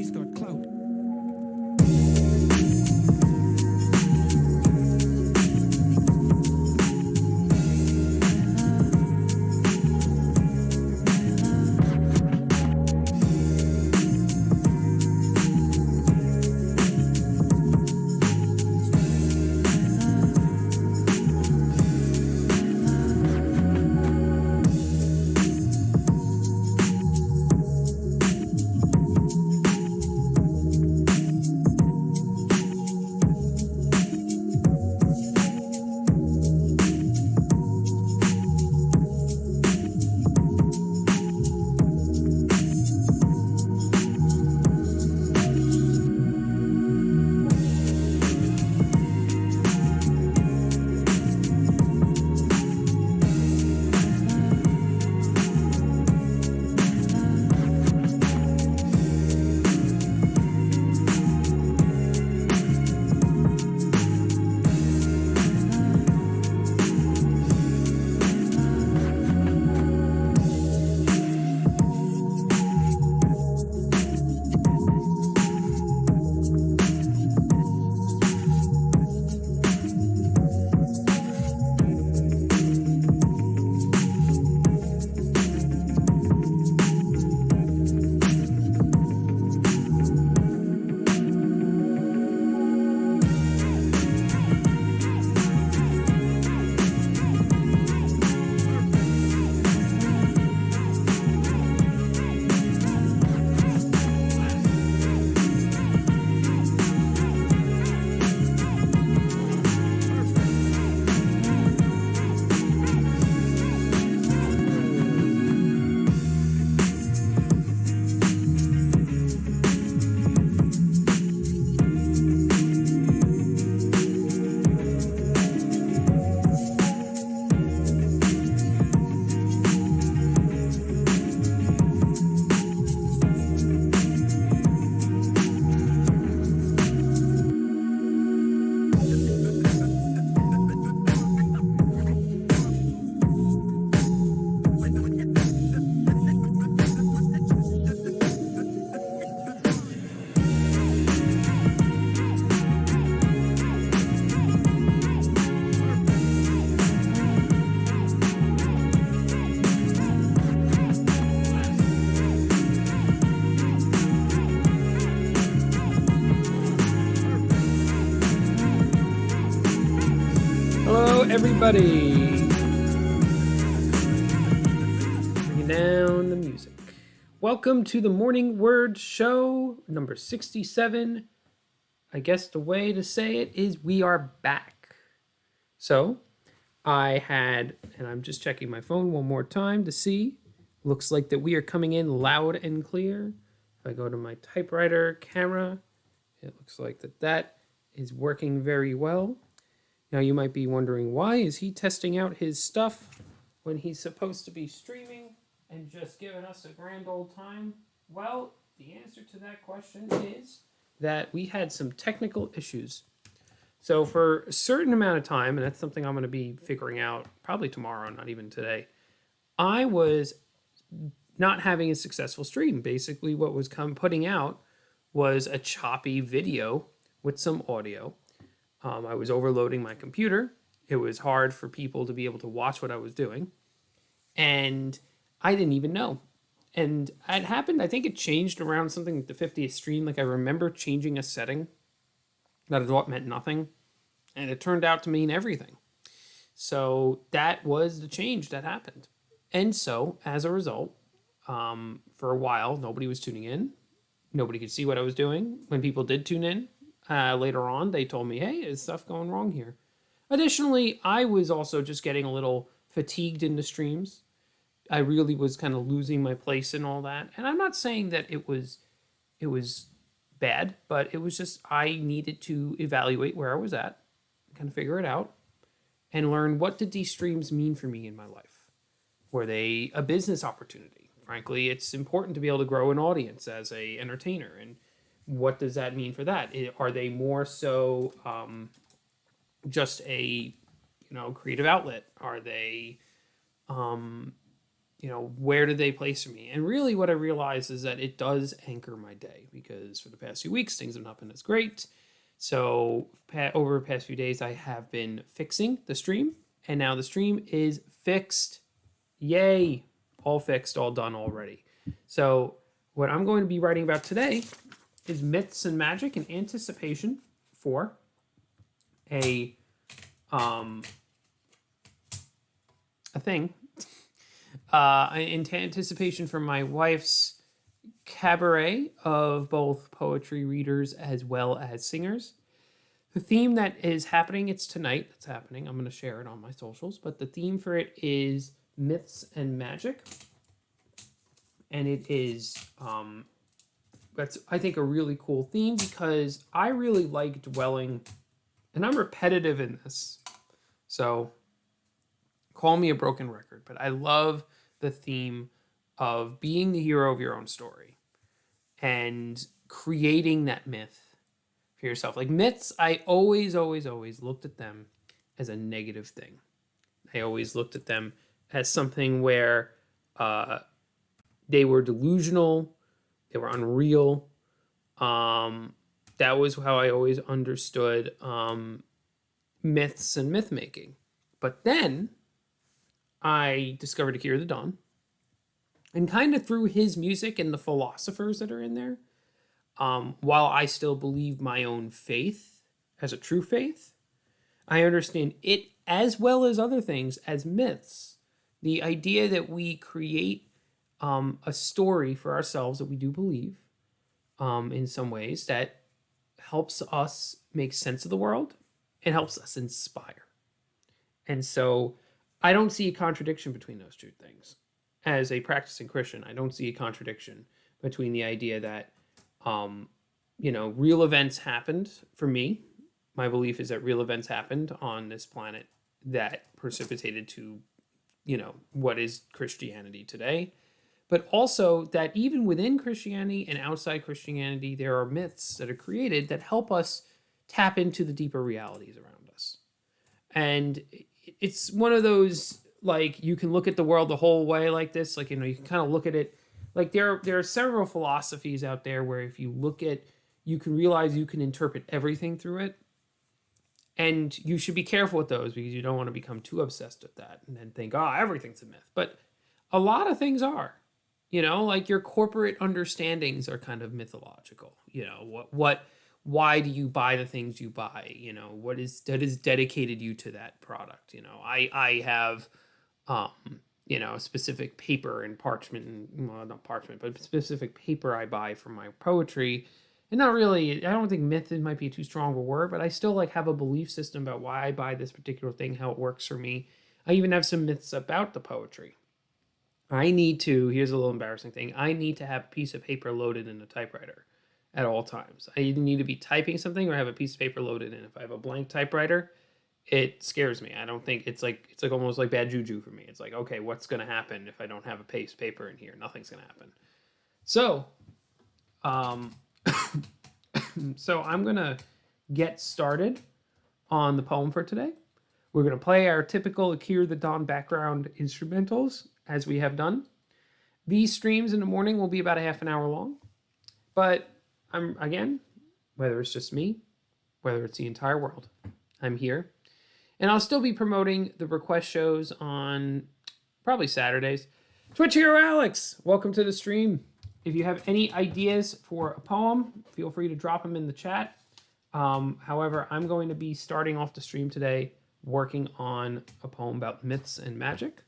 He's got clout. Everybody, bringing down the music. Welcome to the Morning Word Show, number 67. I guess the way to say it is we are back. So, and I'm just checking my phone one more time to see. Looks like that we are coming in loud and clear. If I go to my typewriter camera, it looks like that is working very well. Now you might be wondering, why is he testing out his stuff when he's supposed to be streaming and just giving us a grand old time? Well, the answer to that question is that we had some technical issues. So for a certain amount of time, and that's something I'm going to be figuring out probably tomorrow, not even today, I was not having a successful stream. Basically, what was putting out was a choppy video with some audio. I was overloading my computer. It was hard for people to be able to watch what I was doing. And I didn't even know. And it happened, I think it changed around something like the 50th stream. Like I remember changing a setting that I thought meant nothing. And it turned out to mean everything. So that was the change that happened. And so as a result, for a while, nobody was tuning in. Nobody could see what I was doing. When people did tune in, later on, they told me, hey, is stuff going wrong here? Additionally, I was also just getting a little fatigued in the streams. I really was kind of losing my place in all that. And I'm not saying that it was bad, but it was just I needed to evaluate where I was at, kind of figure it out, and learn what did these streams mean for me in my life. Were they a business opportunity? Frankly, it's important to be able to grow an audience as an entertainer, and what does that mean for that? Are they more so just a creative outlet? Are they where do they place for me? And really what I realized is that it does anchor my day, because for the past few weeks, things have not been as great. So over the past few days, I have been fixing the stream, and now the stream is fixed. Yay! All fixed, all done already. So what I'm going to be writing about today is myths and magic in anticipation for a thing. In anticipation for my wife's cabaret of both poetry readers as well as singers. The theme that is happening, it's tonight, it's happening. I'm going to share it on my socials, but the theme for it is myths and magic. And it is, that's, I think, a really cool theme, because I really like dwelling, and I'm repetitive in this, so call me a broken record, but I love the theme of being the hero of your own story and creating that myth for yourself. Like myths, I always looked at them as a negative thing. I always looked at them as something where they were delusional, they were unreal. That was how I always understood myths and myth making. But then I discovered Akira the Don, and kind of through his music and the philosophers that are in there, while I still believe my own faith as a true faith, I understand it as well as other things as myths. The idea that we create a story for ourselves that we do believe in some ways that helps us make sense of the world and helps us inspire. And so I don't see a contradiction between those two things. As a practicing Christian, I don't see a contradiction between the idea that, real events happened for me. My belief is that real events happened on this planet that precipitated to, what is Christianity today. But also that even within Christianity and outside Christianity, there are myths that are created that help us tap into the deeper realities around us. And it's one of those, like, you can look at the world the whole way like this. Like, you can kind of look at it. Like, there are several philosophies out there where if you look at, you can realize you can interpret everything through it. And you should be careful with those, because you don't want to become too obsessed with that and then think, everything's a myth. But a lot of things are. Like your corporate understandings are kind of mythological. Why do you buy the things you buy? What is dedicated you to that product? I have, specific paper and parchment, and, well, not parchment, but specific paper I buy for my poetry. And not really, I don't think myth might be too strong of a word, but I still have a belief system about why I buy this particular thing, how it works for me. I even have some myths about the poetry. Here's a little embarrassing thing. I need to have a piece of paper loaded in a typewriter at all times. I either need to be typing something or have a piece of paper loaded in. If I have a blank typewriter, it scares me. I don't think it's like almost like bad juju for me. It's like, okay, what's going to happen if I don't have a piece of paper in here? Nothing's going to happen. So, so I'm going to get started on the poem for today. We're going to play our typical Akira the Don background instrumentals, as we have done. These streams in the morning will be about a half an hour long. But again, whether it's just me, whether it's the entire world, I'm here. And I'll still be promoting the request shows on probably Saturdays. Twitch Hero Alex, welcome to the stream. If you have any ideas for a poem, feel free to drop them in the chat. However, I'm going to be starting off the stream today working on a poem about myths and magic.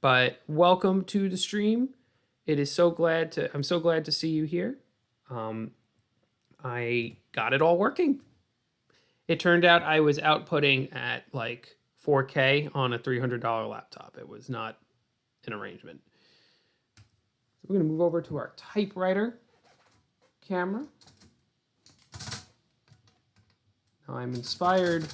But welcome to the stream. I'm so glad to see you here. I got it all working. It turned out I was outputting at like 4K on a $300 laptop. It was not an arrangement. So we're going to move over to our typewriter camera. Now I'm inspired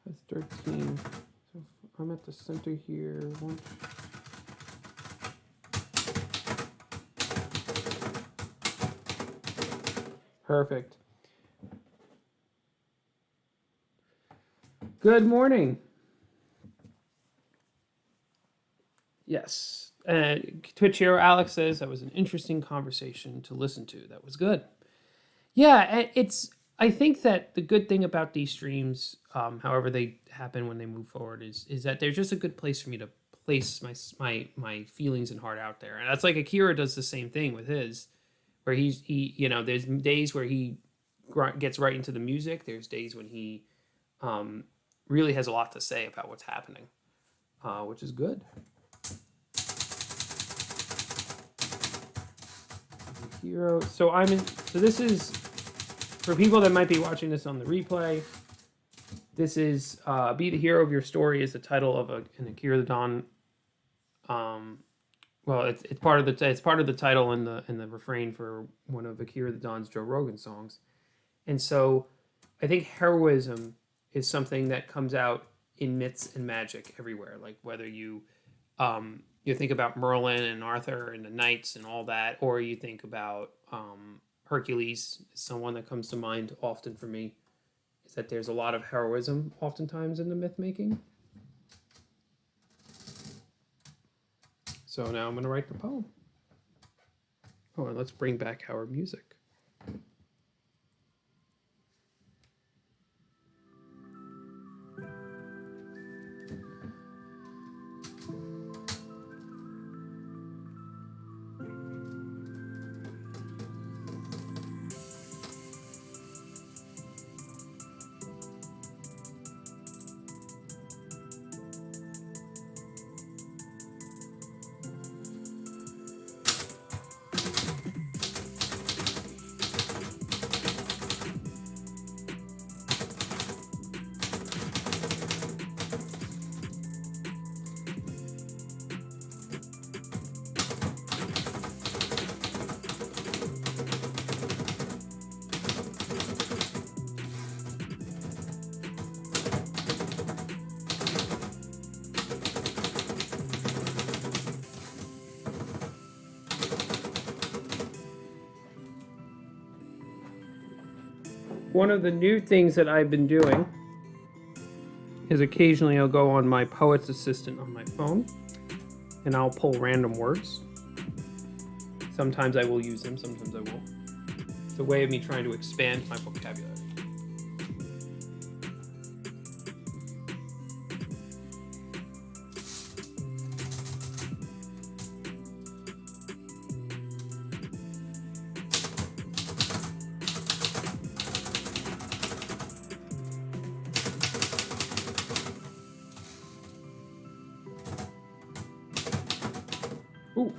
that's 13. So I'm at the center here. Perfect. Good morning. Yes. Twitch hero Alex says that was an interesting conversation to listen to. That was good. Yeah, I think that the good thing about these streams, however they happen when they move forward, is that they're just a good place for me to place my feelings and heart out there. And that's like Akira does the same thing with his, where he there's days where he gets right into the music. There's days when he really has a lot to say about what's happening, which is good. Hero. So this is for people that might be watching this on the replay. This is "Be the Hero of Your Story" is the title of an Akira the Don. Well, it's part of the title and the refrain for one of Akira the Don's Joe Rogan songs, and so I think heroism is something that comes out in myths and magic everywhere. Like whether you think about Merlin and Arthur and the knights and all that, or you think about Hercules, someone that comes to mind often for me, is that there's a lot of heroism oftentimes in the myth making. So now I'm going to write the poem. Oh, and let's bring back our music. One of the new things that I've been doing is occasionally I'll go on my Poet's Assistant on my phone and I'll pull random words. Sometimes I will use them, sometimes I won't. It's a way of me trying to expand my vocabulary. Ooh.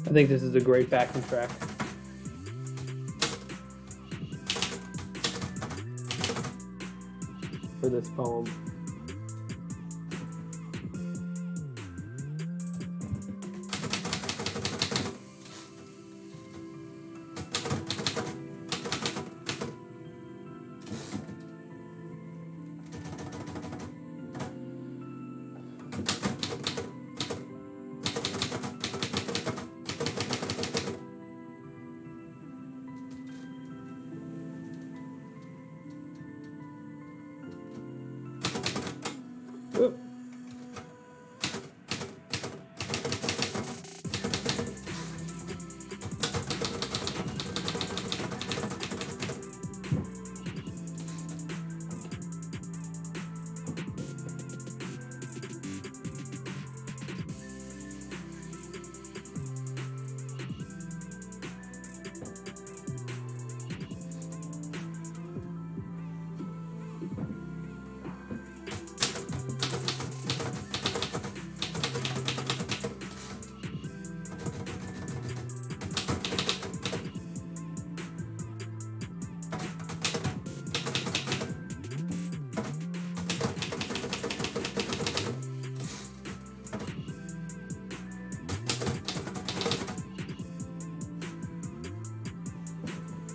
I think this is a great backing track. For this poem.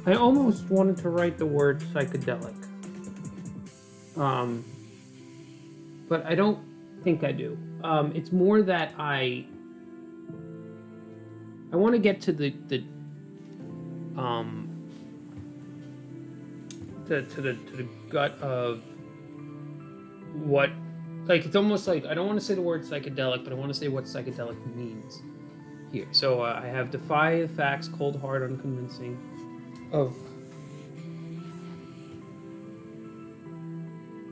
I almost wanted to write the word psychedelic. But I don't think I do. It's more that I want to get to the gut of what, like, it's almost like I don't want to say the word psychedelic, but I want to say what psychedelic means here. So I have defy the facts, cold hard, unconvincing of,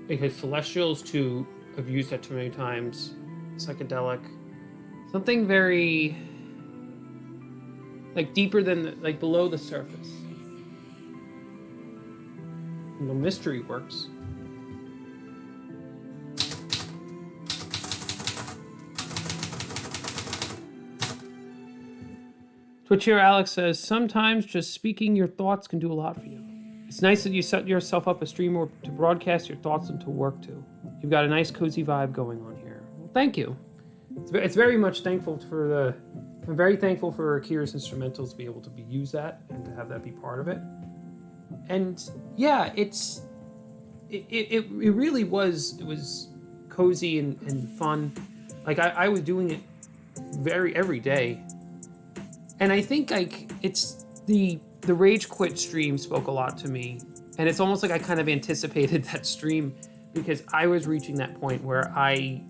because celestials too have used that too many times. Psychedelic, something very like deeper than like below the surface. The mystery works. Twitch here, Alex says, sometimes just speaking your thoughts can do a lot for you. It's nice that you set yourself up a streamer to broadcast your thoughts into work too. You've got a nice cozy vibe going on here. Well, thank you. It's very much thankful for the, I'm very thankful for Akira's instrumentals to be able to use that and to have that be part of it. And yeah, it really was, it was cozy and fun. Like I was doing it every day. And I think like it's the Rage Quit stream spoke a lot to me. And it's almost like I kind of anticipated that stream because I was reaching that point where I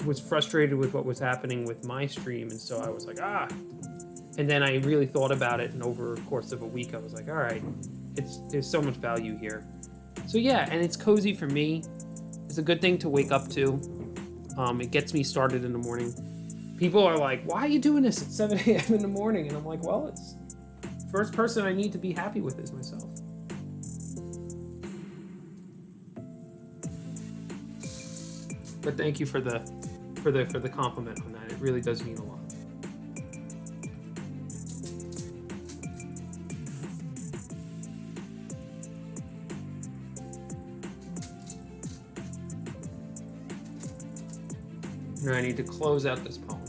was frustrated with what was happening with my stream. And so I was like, and then I really thought about it. And over the course of a week, I was like, all right, there's so much value here. So yeah, and it's cozy for me. It's a good thing to wake up to. It gets me started in the morning. People are like, why are you doing this at 7 a.m. in the morning? And I'm like, well, it's the first person I need to be happy with is myself. But thank you for the compliment on that. It really does mean a lot. Now I need to close out this poem.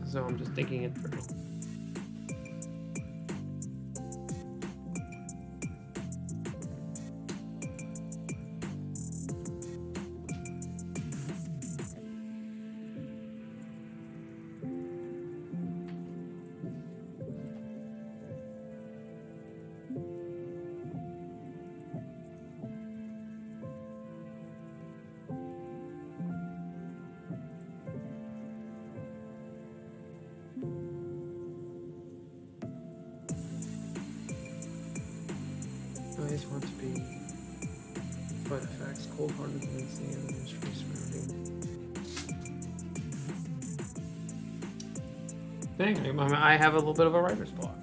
So I'm just thinking it through. I just want to be by the facts, cold-hearted, convincing, and the mystery surrounding. Dang, I have a little bit of a writer's block.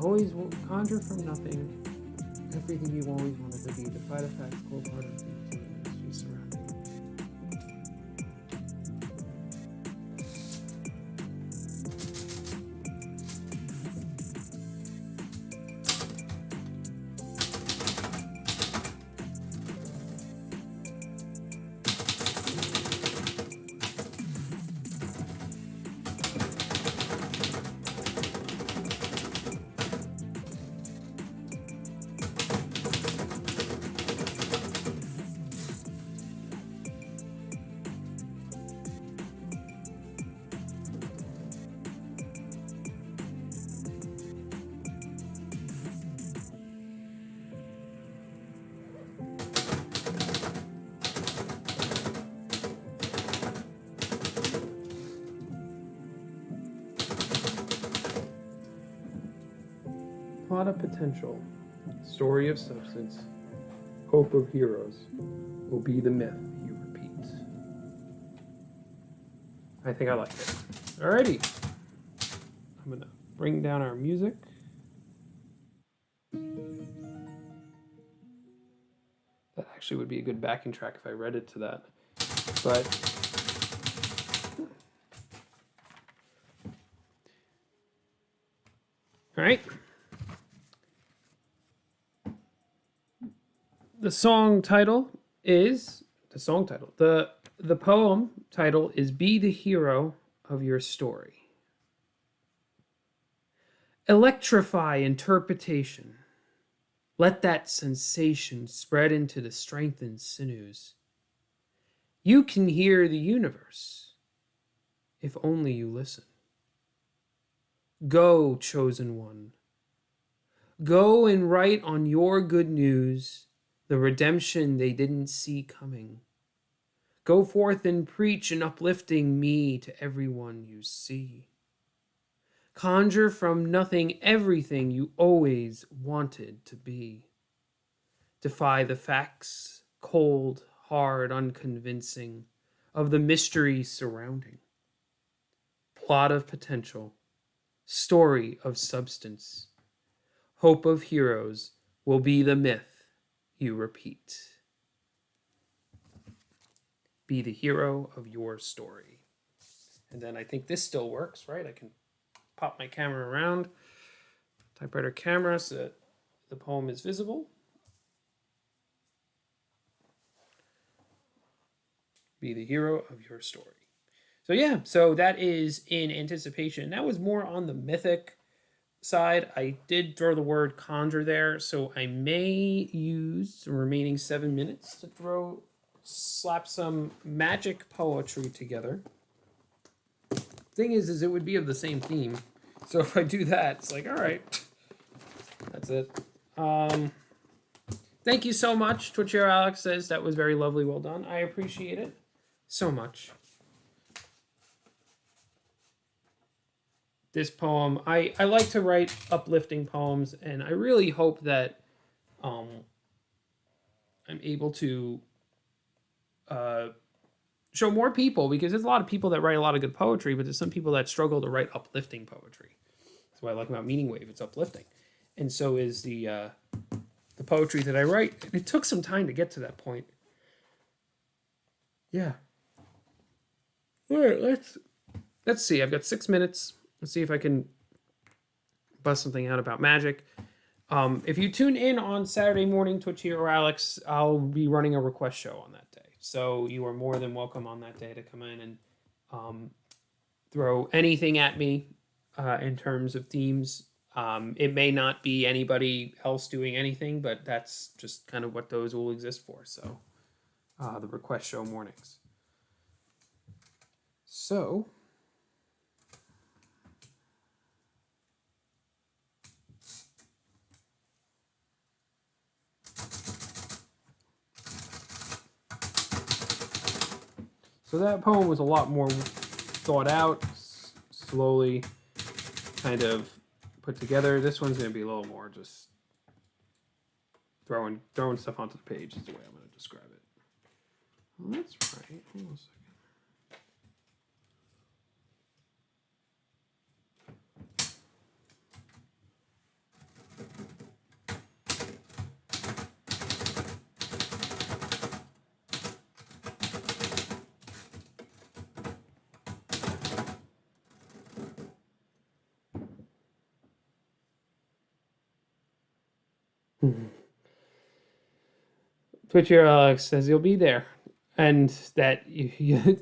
Always conjure from nothing everything you always wanted to be. Defy the facts, cold-hearted, convincing, and the mystery surrounding. Plot of potential, story of substance, hope of heroes will be the myth you repeat. I think I like it. Alrighty. I'm gonna bring down our music. That actually would be a good backing track if I read it to that. But All right. The song title is the poem title is Be the Hero of Your Story. Electrify interpretation. Let that sensation spread into the strengthened sinews. You can hear the universe if only you listen. Go, chosen one. Go and write on your good news the redemption they didn't see coming. Go forth and preach an uplifting me to everyone you see. Conjure from nothing everything you always wanted to be. Defy the facts, cold, hard, unconvincing, of the mystery surrounding. Plot of potential, story of substance, hope of heroes will be the myth you repeat. Be the hero of your story. And then I think this still works, right? I can pop my camera around, typewriter camera, so that the poem is visible. Be the hero of your story. So yeah, so that is in anticipation. That was more on the mythic side. I did throw the word conjure there, so I may use the remaining 7 minutes to slap some magic poetry together. Thing is it would be of the same theme. So if I do that, it's like, all right, that's it. Thank you so much. Twitcher Alex says that was very lovely. Well done. I appreciate it so much. This poem, I like to write uplifting poems, and I really hope that I'm able to show more people, because there's a lot of people that write a lot of good poetry, but there's some people that struggle to write uplifting poetry. That's what I like about Meaning Wave. It's uplifting. And so is the poetry that I write. And it took some time to get to that point. Yeah. All right, let's see. I've got 6 minutes. Let's see if I can bust something out about magic. If you tune in on Saturday morning, Twitch Hero Alex, I'll be running a request show on that day. So you are more than welcome on that day to come in and throw anything at me in terms of themes. It may not be anybody else doing anything, but that's just kind of what those will exist for. So the request show mornings. So that poem was a lot more thought out, slowly kind of put together. This one's going to be a little more just throwing stuff onto the page is the way I'm going to describe it. Well, that's right. Hold on a second. Twitcher Alex says you'll be there, and that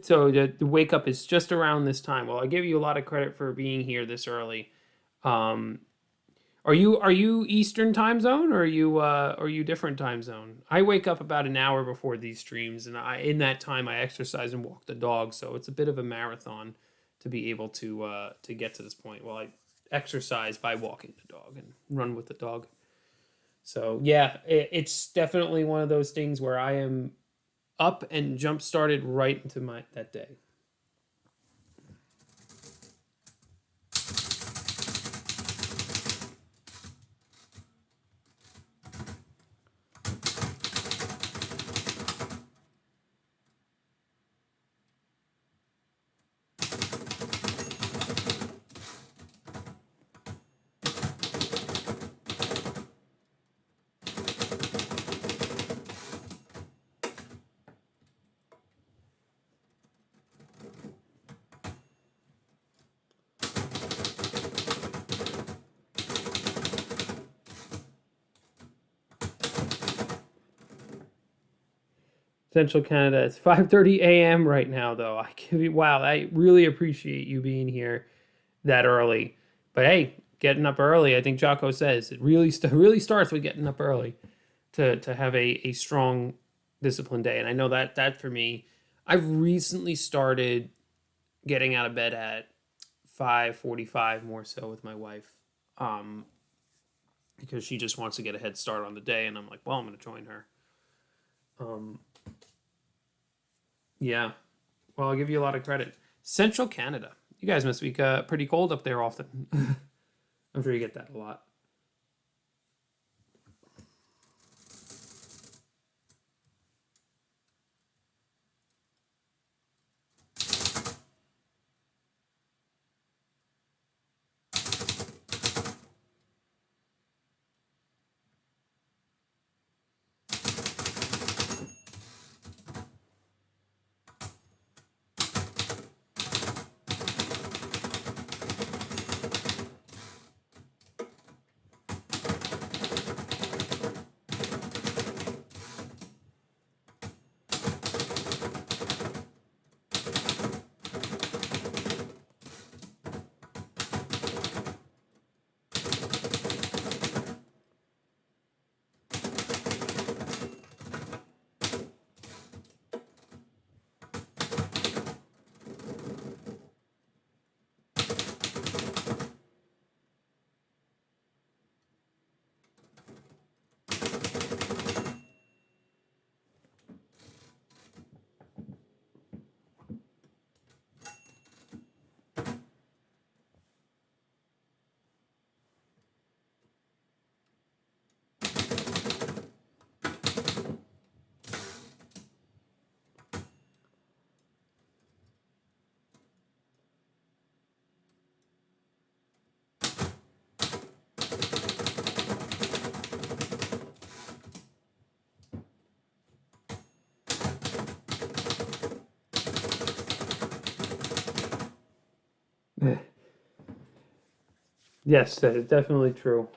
so the wake up is just around this time. Well, I give you a lot of credit for being here this early. Are you Eastern time zone, or are you different time zone? I wake up about an hour before these streams, and in that time I exercise and walk the dog. So it's a bit of a marathon to be able to get to this point. Well, I exercise by walking the dog and run with the dog. So yeah, it's definitely one of those things where I am up and jump started right into that day. Central Canada. It's 5:30 a.m. right now, though. Wow, I really appreciate you being here that early. But hey, getting up early, I think Jocko says it really starts with getting up early to have a strong, disciplined day. And I know that for me, I've recently started getting out of bed at 5:45 more so with my wife, um, because she just wants to get a head start on the day, and I'm like, well, I'm going to join her. Um, yeah, well, I'll give you a lot of credit. Central Canada, you guys must be pretty cold up there often. I'm sure you get that a lot. Yes, that is definitely true.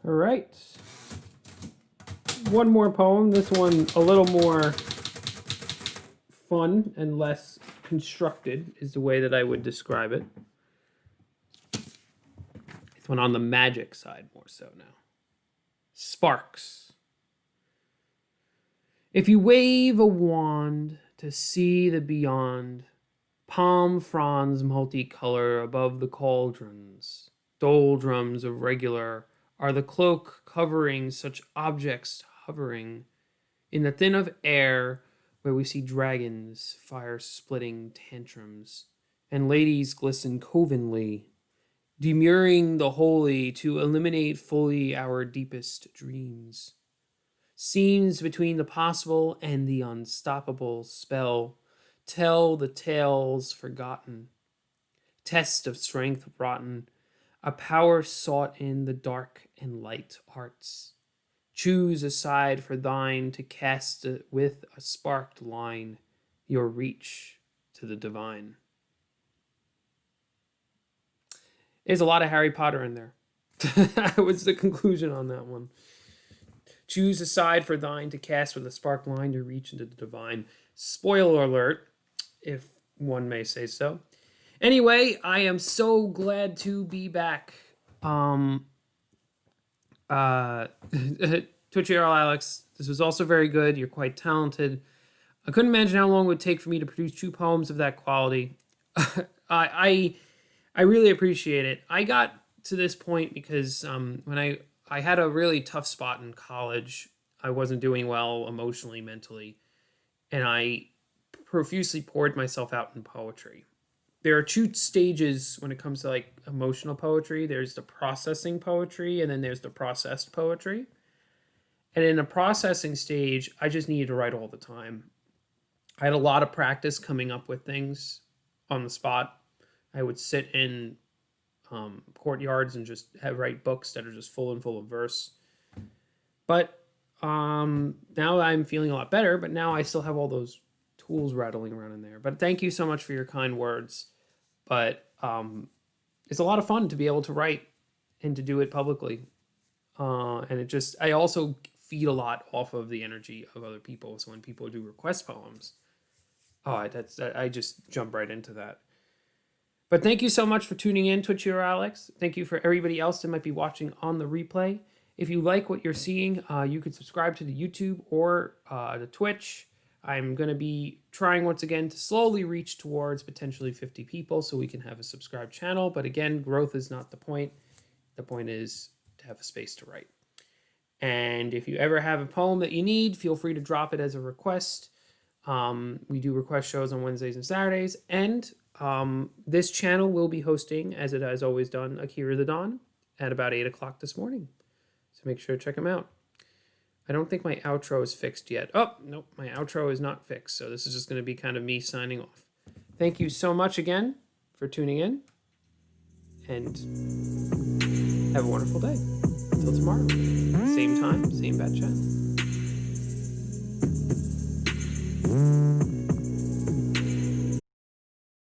All right. One more poem. This one a little more fun and less constructed is the way that I would describe it. This one on the magic side more so now. Sparks. If you wave a wand to see the beyond, palm fronds multicolor above the cauldrons, doldrums of regular are the cloak covering such objects hovering in the thin of air where we see dragons fire splitting tantrums and ladies glisten covenly demurring the holy to eliminate fully our deepest dreams. Scenes between the possible and the unstoppable spell tell the tales forgotten. Test of strength rotten, a power sought in the dark and light arts. Choose a side for thine to cast it with a sparked line, your reach to the divine. There's a lot of Harry Potter in there. That was the conclusion on that one. Choose a side for thine to cast with a sparked line to reach into the divine. Spoiler alert, if one may say so. Anyway, I am so glad to be back. Twitch Arrow Alex, this was also very good. You're quite talented. I couldn't imagine how long it would take for me to produce 2 poems of that quality. I really appreciate it. I got to this point because when I had a really tough spot in college. I wasn't doing well emotionally, mentally, and I profusely poured myself out in poetry. There are 2 stages when it comes to like emotional poetry. There's the processing poetry, and then there's the processed poetry. And in the processing stage, I just needed to write all the time. I had a lot of practice coming up with things on the spot. I would sit in courtyards and just write books that are just full of verse. But now I'm feeling a lot better, but now I still have all those tools rattling around in there. But thank you so much for your kind words. But it's a lot of fun to be able to write and to do it publicly. And it just, I also feed a lot off of the energy of other people. So when people do request poems, I just jump right into that. But thank you so much for tuning in, Twitch Hero Alex. Thank you for everybody else that might be watching on the replay. If you like what you're seeing, you can subscribe to the YouTube or the Twitch. I'm going to be trying once again to slowly reach towards potentially 50 people so we can have a subscribed channel. But again, growth is not the point. The point is to have a space to write. And if you ever have a poem that you need, feel free to drop it as a request. We do request shows on Wednesdays and Saturdays. And this channel will be hosting, as it has always done, Akira the Dawn at about 8 o'clock this morning. So make sure to check them out. I don't think my outro is fixed yet. Oh, nope, my outro is not fixed. So this is just going to be kind of me signing off. Thank you so much again for tuning in. And have a wonderful day. Until tomorrow. Same time, same bad channel.